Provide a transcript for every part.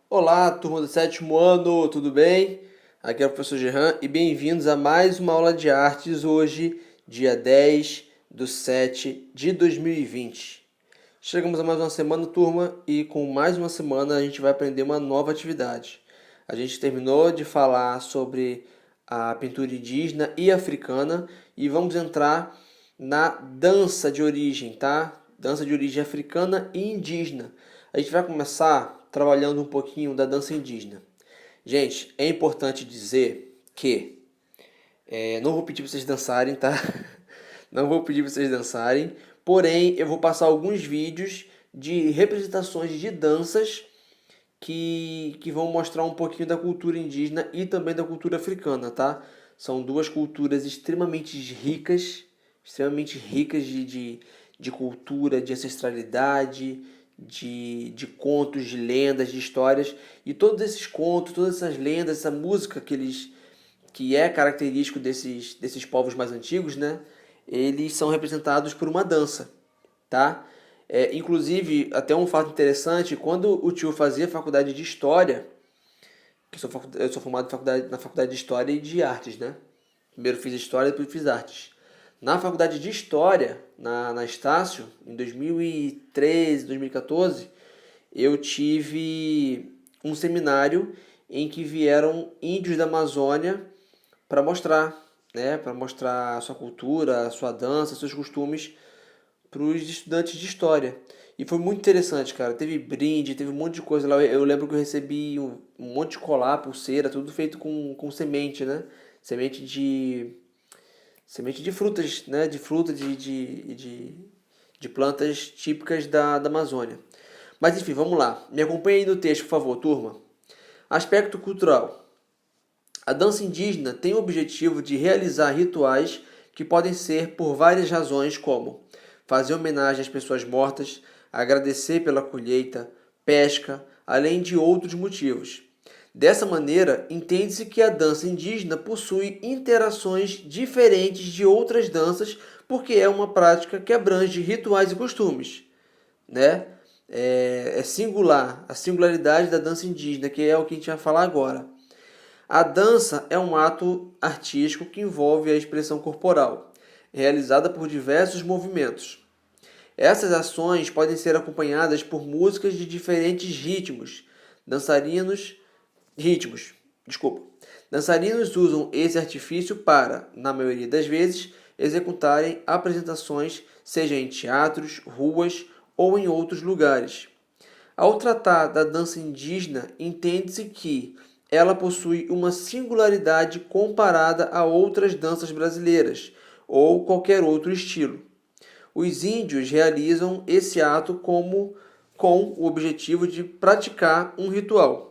Olá, turma do sétimo ano, tudo bem? Aqui é o professor Gerran e bem-vindos a mais uma aula de artes hoje, dia 10/7/2020. Chegamos a mais uma semana, turma, e com mais uma semana a gente vai aprender uma nova atividade. A gente terminou de falar sobre a pintura indígena e africana e vamos entrar na dança de origem, tá? Dança de origem africana e indígena. A gente vai começar trabalhando um pouquinho da dança indígena. Gente, é importante dizer que não vou pedir para vocês dançarem, tá? Não vou pedir para vocês dançarem, porém eu vou passar alguns vídeos de representações de danças que vão mostrar um pouquinho da cultura indígena e também da cultura africana, tá? São duas culturas extremamente ricas de cultura, de ancestralidade, de contos, de lendas, de histórias. E todos esses contos, todas essas lendas, essa música que é característico desses povos mais antigos, né? Eles são representados por uma dança, tá? Inclusive, até um fato interessante, quando o tio fazia faculdade de História, eu sou formado na faculdade de História e de Artes, né? Primeiro fiz História, depois fiz Artes. Na faculdade de História, na Estácio, em 2013, 2014, eu tive um seminário em que vieram índios da Amazônia para mostrar, né? Para mostrar a sua cultura, a sua dança, seus costumes para os estudantes de história. E foi muito interessante, cara. Teve brinde, teve um monte de coisa lá. Eu lembro que eu recebi um monte de colar, pulseira, tudo feito com semente, né? Semente de, semente de frutas, né? De fruta de plantas típicas da Amazônia. Mas enfim, vamos lá. Me acompanhe aí no texto, por favor, turma. Aspecto cultural. A dança indígena tem o objetivo de realizar rituais que podem ser por várias razões, como fazer homenagem às pessoas mortas, agradecer pela colheita, pesca, além de outros motivos. Dessa maneira, entende-se que a dança indígena possui interações diferentes de outras danças, porque é uma prática que abrange rituais e costumes, né? É singular, a singularidade da dança indígena, que é o que a gente vai falar agora. A dança é um ato artístico que envolve a expressão corporal, realizada por diversos movimentos. Essas ações podem ser acompanhadas por músicas de diferentes dançarinos, ritmos, desculpa. Dançarinos usam esse artifício para, na maioria das vezes, executarem apresentações, seja em teatros, ruas ou em outros lugares. Ao tratar da dança indígena, entende-se que ela possui uma singularidade comparada a outras danças brasileiras ou qualquer outro estilo. Os índios realizam esse ato com o objetivo de praticar um ritual.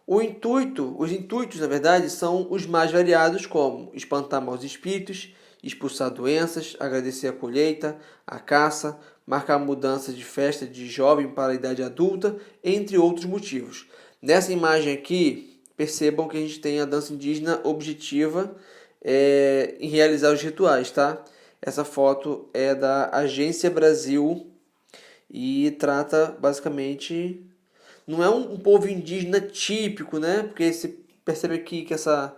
Os intuitos, na verdade, são os mais variados, como espantar maus espíritos, expulsar doenças, agradecer a colheita, a caça, marcar mudança de festa de jovem para a idade adulta, entre outros motivos. Nessa imagem aqui, percebam que a gente tem a dança indígena objetiva em realizar os rituais, tá? Essa foto é da Agência Brasil e trata basicamente não é um povo indígena típico, né? Porque você percebe aqui que essa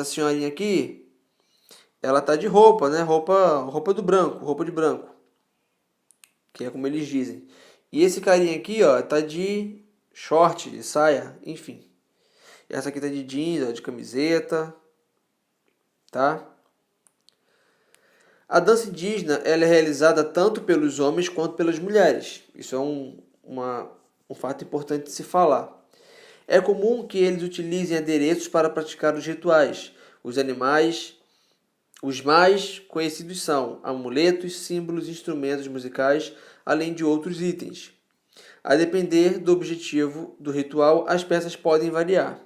senhorinha aqui, ela tá de roupa, né? Roupa do branco, roupa de branco, que é como eles dizem. E esse carinha aqui, ó, tá de short, de saia, enfim. Essa aqui tá de jeans, ó, de camiseta, tá? A dança indígena ela é realizada tanto pelos homens quanto pelas mulheres. Isso é um fato importante de se falar. É comum que eles utilizem adereços para praticar os rituais. Os mais conhecidos são amuletos, símbolos, instrumentos musicais, além de outros itens. A depender do objetivo do ritual, as peças podem variar.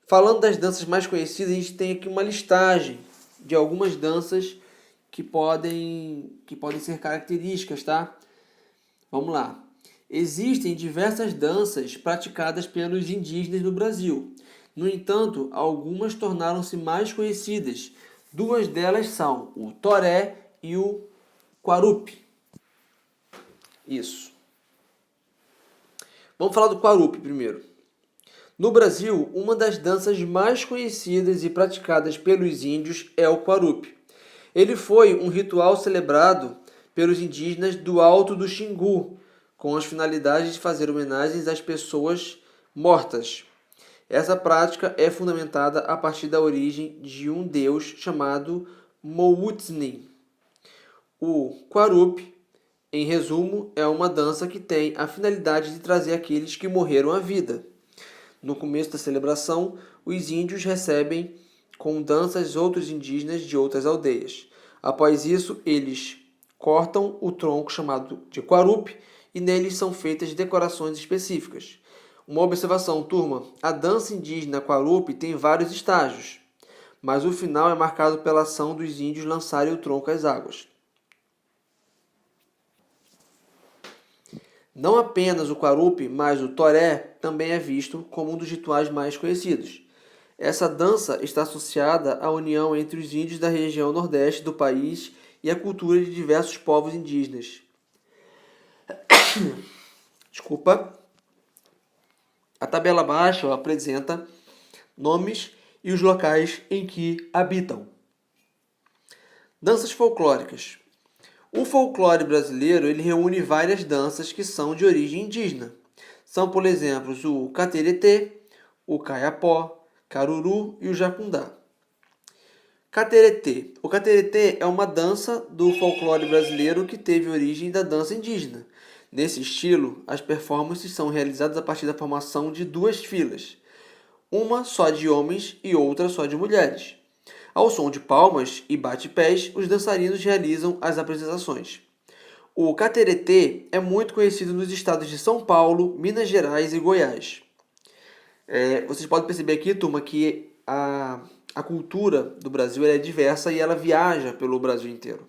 Falando das danças mais conhecidas, a gente tem aqui uma listagem de algumas danças que podem ser características, tá? Vamos lá. Existem diversas danças praticadas pelos indígenas no Brasil. No entanto, algumas tornaram-se mais conhecidas. Duas delas são o toré e o quarupi. Isso. Vamos falar do quarupi primeiro. No Brasil, uma das danças mais conhecidas e praticadas pelos índios é o Quarupi. Ele foi um ritual celebrado pelos indígenas do Alto do Xingu, com as finalidades de fazer homenagens às pessoas mortas. Essa prática é fundamentada a partir da origem de um deus chamado Mowutsni. O Quarupi, em resumo, é uma dança que tem a finalidade de trazer aqueles que morreram à vida. No começo da celebração, os índios recebem com danças outros indígenas de outras aldeias. Após isso, eles cortam o tronco chamado de quarupi e neles são feitas decorações específicas. Uma observação, turma: a dança indígena quarupi tem vários estágios, mas o final é marcado pela ação dos índios lançarem o tronco às águas. Não apenas o quarupi, mas o toré também é visto como um dos rituais mais conhecidos. Essa dança está associada à união entre os índios da região nordeste do país e a cultura de diversos povos indígenas. Desculpa. A tabela abaixo apresenta nomes e os locais em que habitam. Danças folclóricas. O folclore brasileiro ele reúne várias danças que são de origem indígena. São, por exemplo, o cateretê, o caiapó, caruru e o jacundá. Cateretê. O cateretê é uma dança do folclore brasileiro que teve origem da dança indígena. Nesse estilo, as performances são realizadas a partir da formação de duas filas, uma só de homens e outra só de mulheres. Ao som de palmas e bate-pés, os dançarinos realizam as apresentações. O cateretê é muito conhecido nos estados de São Paulo, Minas Gerais e Goiás. Vocês podem perceber aqui, turma, que a cultura do Brasil é diversa e ela viaja pelo Brasil inteiro.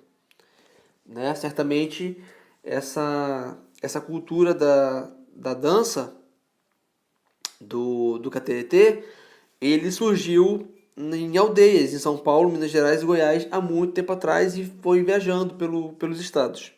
Né? Certamente, essa cultura da dança do cateretê, ele surgiu em aldeias em São Paulo, Minas Gerais e Goiás há muito tempo atrás e foi viajando pelos estados.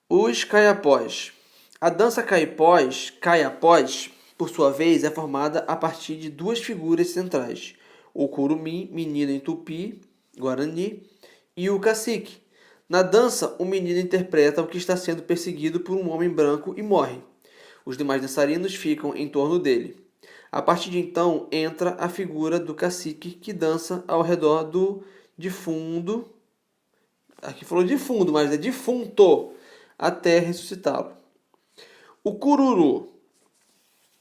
Os caiapós. A dança caiapós, por sua vez, é formada a partir de duas figuras centrais: o curumim, menino em tupi, guarani, e o cacique. Na dança, o menino interpreta o que está sendo perseguido por um homem branco e morre. Os demais dançarinos ficam em torno dele. A partir de então, entra a figura do cacique que dança ao redor do defunto. Aqui falou defunto, mas é defunto, até ressuscitá-lo. O cururu.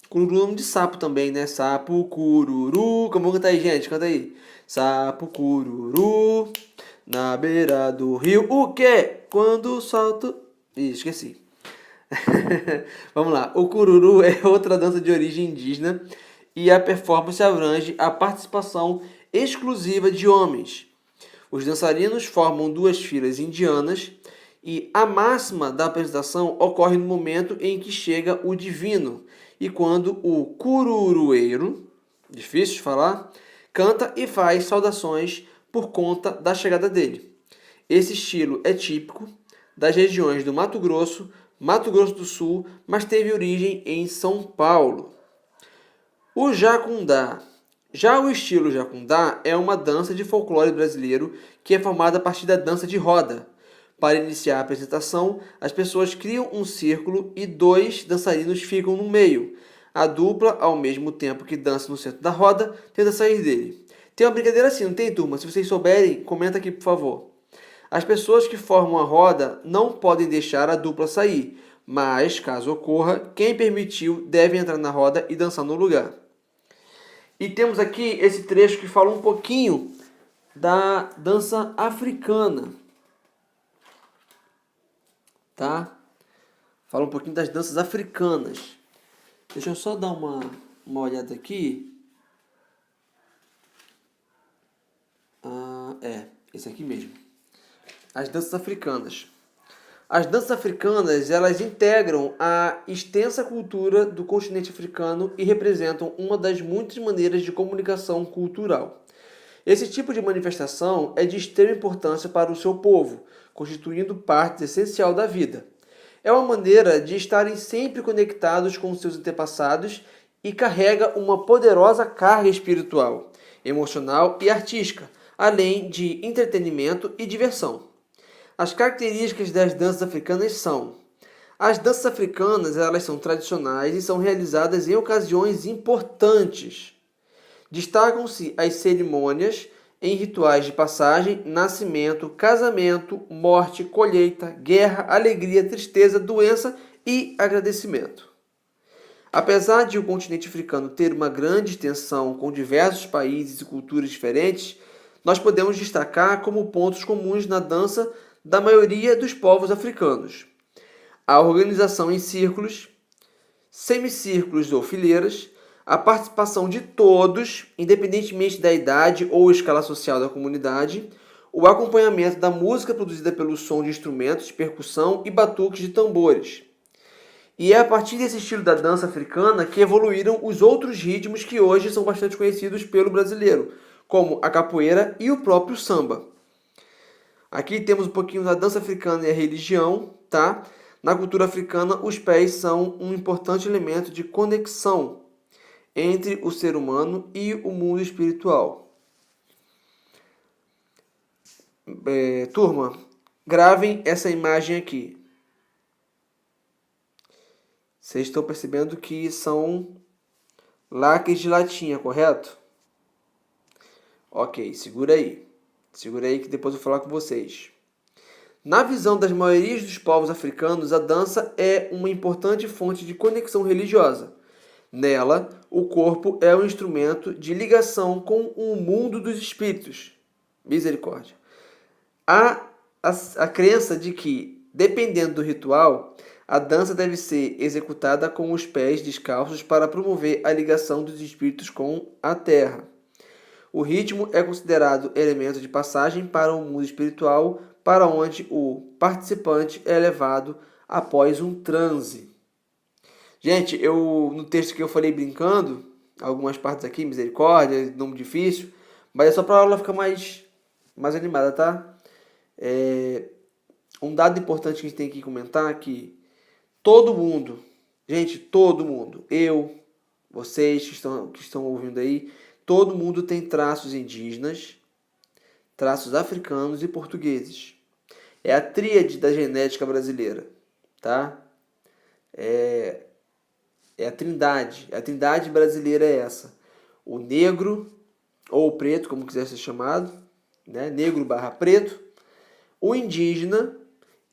Cururu é nome de sapo também, né? Sapo, cururu. Como canta aí, gente? Canta aí. Sapo, cururu, na beira do rio. O quê? Quando salto... Ih, esqueci. Vamos lá. O cururu é outra dança de origem indígena e a performance abrange a participação exclusiva de homens. Os dançarinos formam duas filas indianas e a máxima da apresentação ocorre no momento em que chega o divino e quando o cururueiro, difícil de falar, canta e faz saudações por conta da chegada dele. Esse estilo é típico das regiões do Mato Grosso do Sul, mas teve origem em São Paulo. O jacundá. Já o estilo jacundá é uma dança de folclore brasileiro que é formada a partir da dança de roda. Para iniciar a apresentação, as pessoas criam um círculo e dois dançarinos ficam no meio. A dupla, ao mesmo tempo que dança no centro da roda, tenta sair dele. Tem uma brincadeira assim, não tem, turma? Se vocês souberem, comenta aqui, por favor. As pessoas que formam a roda não podem deixar a dupla sair, mas, caso ocorra, quem permitiu deve entrar na roda e dançar no lugar. E temos aqui esse trecho que fala um pouquinho da dança africana. Tá? Fala um pouquinho das danças africanas. Deixa eu só dar uma olhada aqui. Esse aqui mesmo. As danças africanas. As danças africanas, elas integram a extensa cultura do continente africano e representam uma das muitas maneiras de comunicação cultural. Esse tipo de manifestação é de extrema importância para o seu povo, constituindo parte essencial da vida. É uma maneira de estarem sempre conectados com seus antepassados e carrega uma poderosa carga espiritual, emocional e artística, além de entretenimento e diversão. As características das danças africanas são: as danças africanas, elas são tradicionais e são realizadas em ocasiões importantes. Destacam-se as cerimônias em rituais de passagem, nascimento, casamento, morte, colheita, guerra, alegria, tristeza, doença e agradecimento. Apesar de o continente africano ter uma grande extensão com diversos países e culturas diferentes, nós podemos destacar como pontos comuns na dança da maioria dos povos africanos: a organização em círculos, semicírculos ou fileiras, a participação de todos, independentemente da idade ou escala social da comunidade, o acompanhamento da música produzida pelo som de instrumentos de percussão e batuques de tambores. E é a partir desse estilo da dança africana que evoluíram os outros ritmos que hoje são bastante conhecidos pelo brasileiro, como a capoeira e o próprio samba. Aqui temos um pouquinho da dança africana e a religião, tá? Na cultura africana, os pés são um importante elemento de conexão entre o ser humano e o mundo espiritual. Turma, gravem essa imagem aqui. Vocês estão percebendo que são lacres de latinha, correto? Ok, segura aí. Segura aí que depois eu vou falar com vocês. Na visão das maiorias dos povos africanos, a dança é uma importante fonte de conexão religiosa. Nela, o corpo é um instrumento de ligação com o mundo dos espíritos. Misericórdia. Há a crença de que, dependendo do ritual, a dança deve ser executada com os pés descalços para promover a ligação dos espíritos com a terra. O ritmo é considerado elemento de passagem para o mundo espiritual, para onde o participante é levado após um transe. Gente, no texto que eu falei brincando, algumas partes aqui, misericórdia, nome difícil, mas é só para a aula ficar mais animada, tá? Um dado importante que a gente tem que comentar é que todo mundo, gente, todo mundo, eu, vocês que estão ouvindo aí, todo mundo tem traços indígenas, traços africanos e portugueses. É a tríade da genética brasileira, tá? É a trindade. A trindade brasileira é essa: o negro, ou o preto, como quiser ser chamado, né? Negro / preto, o indígena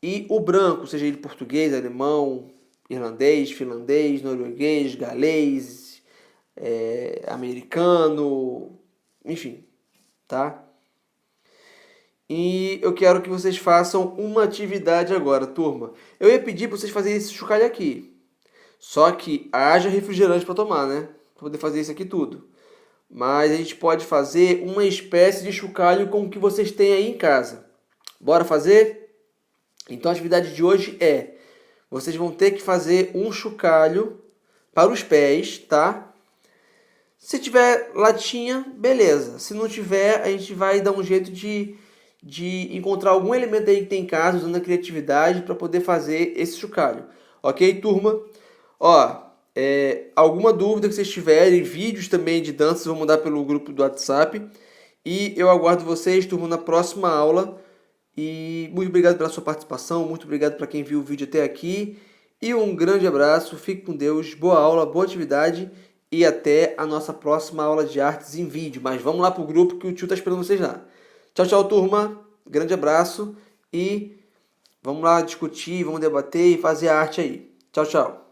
e o branco, seja ele português, alemão, irlandês, finlandês, norueguês, galês, americano, enfim, tá? E eu quero que vocês façam uma atividade agora, turma. Eu ia pedir para vocês fazerem esse chocalho aqui. Só que haja refrigerante para tomar, né? Para poder fazer isso aqui tudo. Mas a gente pode fazer uma espécie de chocalho com o que vocês têm aí em casa. Bora fazer? Então a atividade de hoje é: vocês vão ter que fazer um chocalho para os pés, tá? Se tiver latinha, beleza. Se não tiver, a gente vai dar um jeito de encontrar algum elemento aí que tem em casa, usando a criatividade, para poder fazer esse chocalho. Ok, turma? Ó, alguma dúvida que vocês tiverem, vídeos também de danças, vou mandar pelo grupo do WhatsApp. E eu aguardo vocês, turma, na próxima aula. E muito obrigado pela sua participação, muito obrigado para quem viu o vídeo até aqui. E um grande abraço, fique com Deus, boa aula, boa atividade e até a nossa próxima aula de artes em vídeo. Mas vamos lá pro grupo que o tio está esperando vocês lá. Tchau, tchau, turma. Grande abraço e vamos lá discutir, vamos debater e fazer a arte aí. Tchau, tchau.